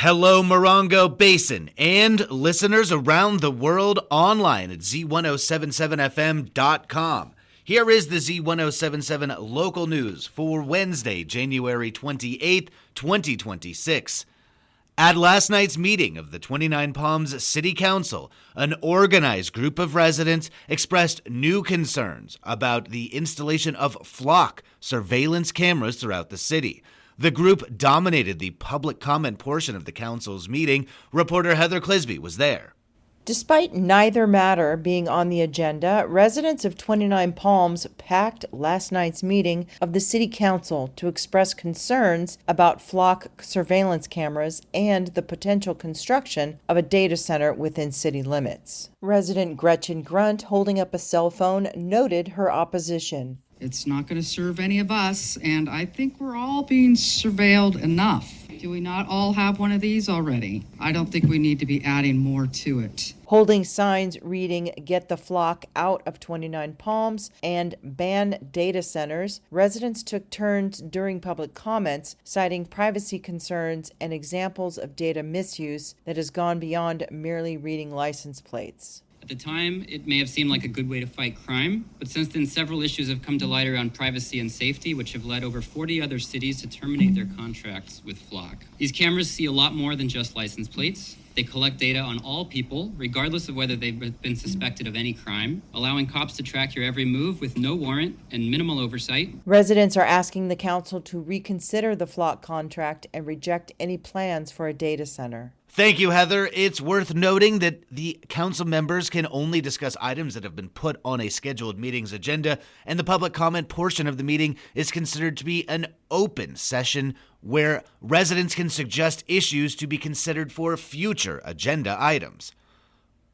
Hello, Morongo Basin, and listeners around the world online at Z107.7 FM.com. Here is the Z107.7 Local News for Wednesday, January 28th, 2026. At last night's meeting of the 29 Palms City Council, an organized group of residents expressed new concerns about the installation of flock surveillance cameras throughout the city. The group dominated the public comment portion of the council's meeting. Reporter Heather Clisby was there. Despite neither matter being on the agenda, residents of 29 Palms packed last night's meeting of the City Council to express concerns about flock surveillance cameras and the potential construction of a data center within city limits. Resident Gretchen Grunt, holding up a cell phone, noted her opposition. It's not going to serve any of us, and I think we're all being surveilled enough. Do we not all have one of these already? I don't think we need to be adding more to it. Holding signs reading "Get the Flock Out of 29 Palms" and "Ban Data Centers," residents took turns during public comments, citing privacy concerns and examples of data misuse that has gone beyond merely reading license plates. At the time, it may have seemed like a good way to fight crime, but since then several issues have come to light around privacy and safety, which have led over 40 other cities to terminate their contracts with Flock. These cameras see a lot more than just license plates. They collect data on all people, regardless of whether they've been suspected of any crime, allowing cops to track your every move with no warrant and minimal oversight. Residents are asking the council to reconsider the Flock contract and reject any plans for a data center. Thank you, Heather. It's worth noting that the council members can only discuss items that have been put on a scheduled meeting's agenda, and the public comment portion of the meeting is considered to be an open session where residents can suggest issues to be considered for future agenda items.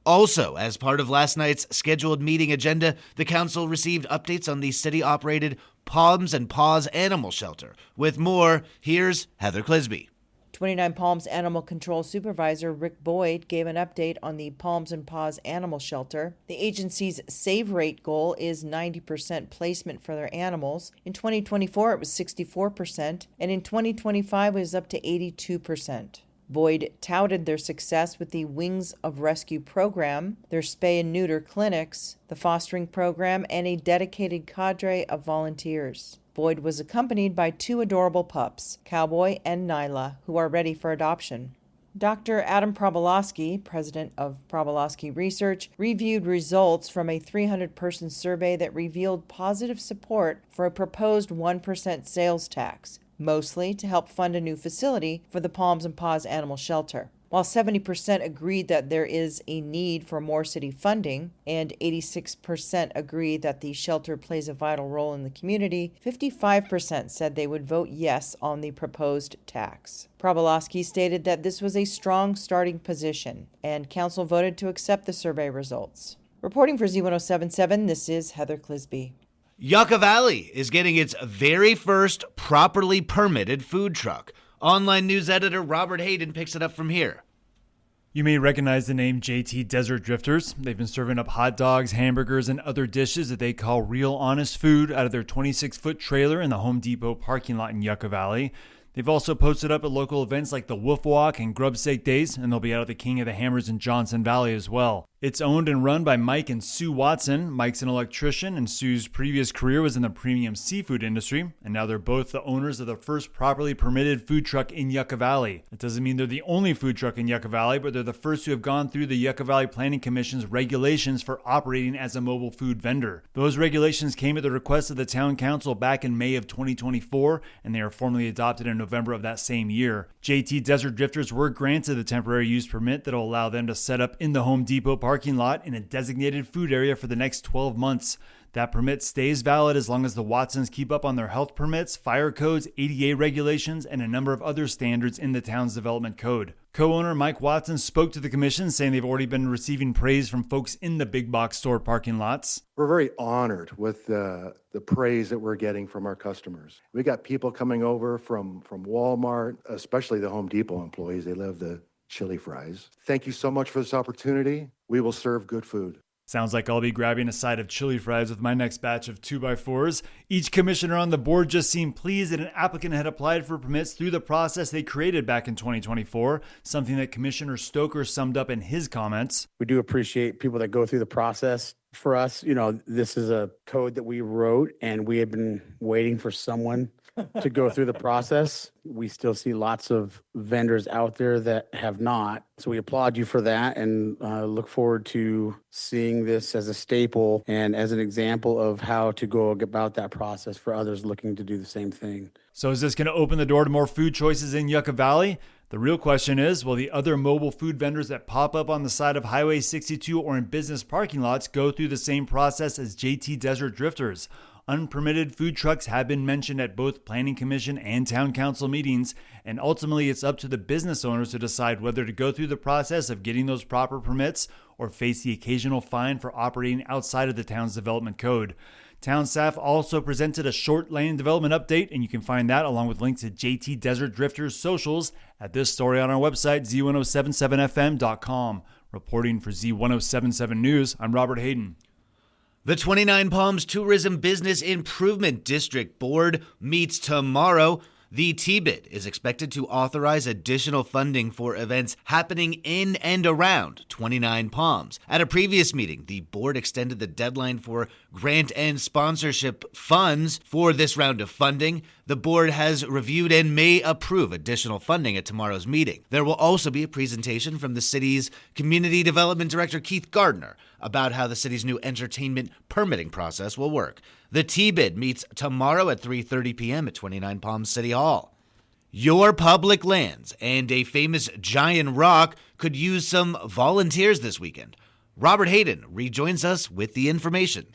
Also, as part of last night's scheduled meeting agenda, the council received updates on the city-operated Palms-N-Paws animal shelter. With more, here's Heather Clisby. 29 Palms Animal Control Supervisor Rick Boyd gave an update on the Palms-N-Paws animal shelter. The agency's save rate goal is 90% placement for their animals. In 2024, it was 64%, and in 2025, it was up to 82%. Boyd touted their success with the Wings of Rescue program, their spay and neuter clinics, the fostering program, and a dedicated cadre of volunteers. Boyd was accompanied by two adorable pups, Cowboy and Nyla, who are ready for adoption. Dr. Adam Probolowski, president of Probolowski Research, reviewed results from a 300-person survey that revealed positive support for a proposed 1% sales tax, mostly to help fund a new facility for the Palms-N-Paws animal shelter. While 70% agreed that there is a need for more city funding, and 86% agreed that the shelter plays a vital role in the community, 55% said they would vote yes on the proposed tax. Probolowski stated that this was a strong starting position, and council voted to accept the survey results. Reporting for Z107.7, this is Heather Clisby. Yucca Valley is getting its very first properly permitted food truck. Online news editor Robert Hayden picks it up from here. You may recognize the name JT Desert Drifters. They've been serving up hot dogs, hamburgers, and other dishes that they call real honest food out of their 26-foot trailer in the Home Depot parking lot in Yucca Valley. They've also posted up at local events like the Wolf Walk and Grub Steak Days, and they'll be out at the King of the Hammers in Johnson Valley as well. It's owned and run by Mike and Sue Watson. Mike's an electrician, and Sue's previous career was in the premium seafood industry, and now they're both the owners of the first properly permitted food truck in Yucca Valley. It doesn't mean they're the only food truck in Yucca Valley, but they're the first to have gone through the Yucca Valley Planning Commission's regulations for operating as a mobile food vendor. Those regulations came at the request of the town council back in May of 2024, and they are formally adopted in November of that same year. JT Desert Drifters were granted the temporary use permit that will allow them to set up in the Home Depot parking lot in a designated food area for the next 12 months. That permit stays valid as long as the Watsons keep up on their health permits, fire codes, ADA regulations, and a number of other standards in the town's development code. Co-owner Mike Watson spoke to the commission, saying they've already been receiving praise from folks in the big box store parking lots. We're very honored with the praise that we're getting from our customers. We got people coming over from Walmart, especially the Home Depot employees. They love the chili fries. Thank you so much for this opportunity. We will serve good food. Sounds like I'll be grabbing a side of chili fries with my next batch of 2x4s. Each commissioner on the board just seemed pleased that an applicant had applied for permits through the process they created back in 2024, something that Commissioner Stoker summed up in his comments. We do appreciate people that go through the process. For us, this is a code that we wrote and we have been waiting for someone to go through the process. We still see lots of vendors out there that have not. So we applaud you for that and look forward to seeing this as a staple and as an example of how to go about that process for others looking to do the same thing. So is this going to open the door to more food choices in Yucca Valley? The real question is, will the other mobile food vendors that pop up on the side of Highway 62 or in business parking lots go through the same process as JT Desert Drifters? Unpermitted food trucks have been mentioned at both Planning Commission and Town Council meetings, and ultimately it's up to the business owners to decide whether to go through the process of getting those proper permits or face the occasional fine for operating outside of the town's development code. Town staff also presented a short land development update, and you can find that along with links to JT Desert Drifters socials at this story on our website, Z107.7fm.com. Reporting for Z107.7 News, I'm Robert Hayden. The 29 Palms Tourism Business Improvement District Board meets tomorrow. The TBID is expected to authorize additional funding for events happening in and around 29 Palms. At a previous meeting, the board extended the deadline for grant and sponsorship funds for this round of funding. The board has reviewed and may approve additional funding at tomorrow's meeting. There will also be a presentation from the city's Community Development Director, Keith Gardner, about how the city's new entertainment permitting process will work. The TBID meets tomorrow at 3:30 p.m. at 29 Palms City Hall. Your public lands and a famous giant rock could use some volunteers this weekend. Robert Hayden rejoins us with the information.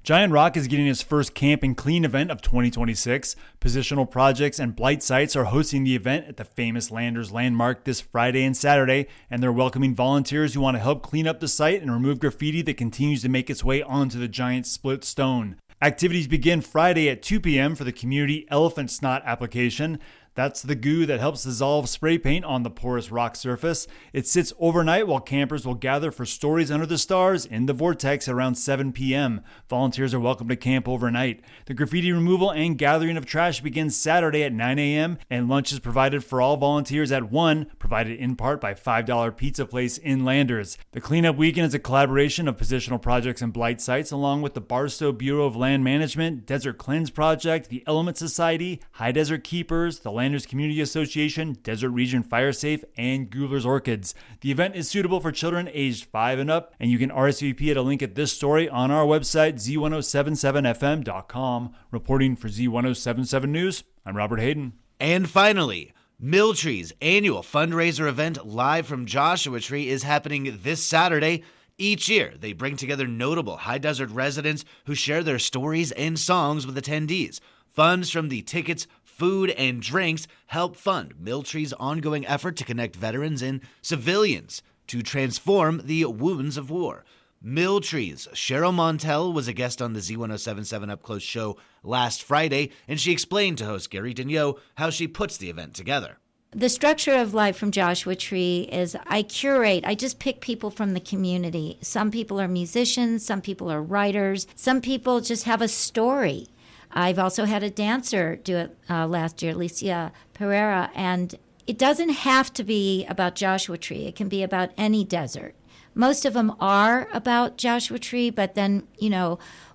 Giant Rock is getting its first Camp and Clean event of 2026. Positional Projects and Blight Sites are hosting the event at the famous Landers Landmark this Friday and Saturday, and they're welcoming volunteers who want to help clean up the site and remove graffiti that continues to make its way onto the giant split stone. Activities begin Friday at 2 p.m. for the community elephant snot application. That's the goo that helps dissolve spray paint on the porous rock surface. It sits overnight while campers will gather for Stories Under the Stars in the Vortex around 7 p.m. Volunteers are welcome to camp overnight. The graffiti removal and gathering of trash begins Saturday at 9 a.m. and lunch is provided for all volunteers at 1, provided in part by $5 Pizza Place in Landers. The cleanup weekend is a collaboration of Positional Projects and Blight Sites along with the Barstow Bureau of Land Management, Desert Cleanse Project, the Element Society, High Desert Keepers, the Landers Community Association, Desert Region Fire Safe, and Goobler's Orchids. The event is suitable for children aged 5 and up, and you can RSVP at a link at this story on our website, Z107.7fm.com. Reporting for Z107.7 News, I'm Robert Hayden. And finally, Milltree's annual fundraiser event live from Joshua Tree is happening this Saturday. Each year, they bring together notable high desert residents who share their stories and songs with attendees. Funds from the tickets, food, and drinks help fund Milltree's ongoing effort to connect veterans and civilians to transform the wounds of war. Milltree's Cheryl Montel was a guest on the Z107.7 Up Close show last Friday, and she explained to host Gary Daigneault how she puts the event together. The structure of Live from Joshua Tree is I just pick people from the community. Some people are musicians, some people are writers, some people just have a story. I've also had a dancer do it last year, Alicia Pereira, and it doesn't have to be about Joshua Tree. It can be about any desert. Most of them are about Joshua Tree, but then,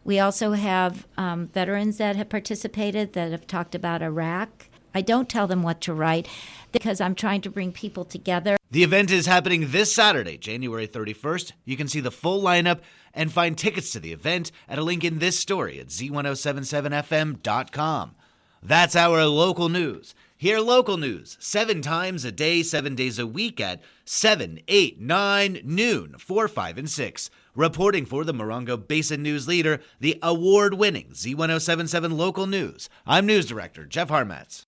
we also have veterans that have participated that have talked about Iraq. I don't tell them what to write because I'm trying to bring people together. The event is happening this Saturday, January 31st. You can see the full lineup and find tickets to the event at a link in this story at Z107.7fm.com. That's our local news. Hear local news 7 times a day, 7 days a week at 7, 8, 9, noon, 4, 5, and 6. Reporting for the Morongo Basin News Leader, the award-winning Z107.7 Local News. I'm News Director Jeff Harmatz.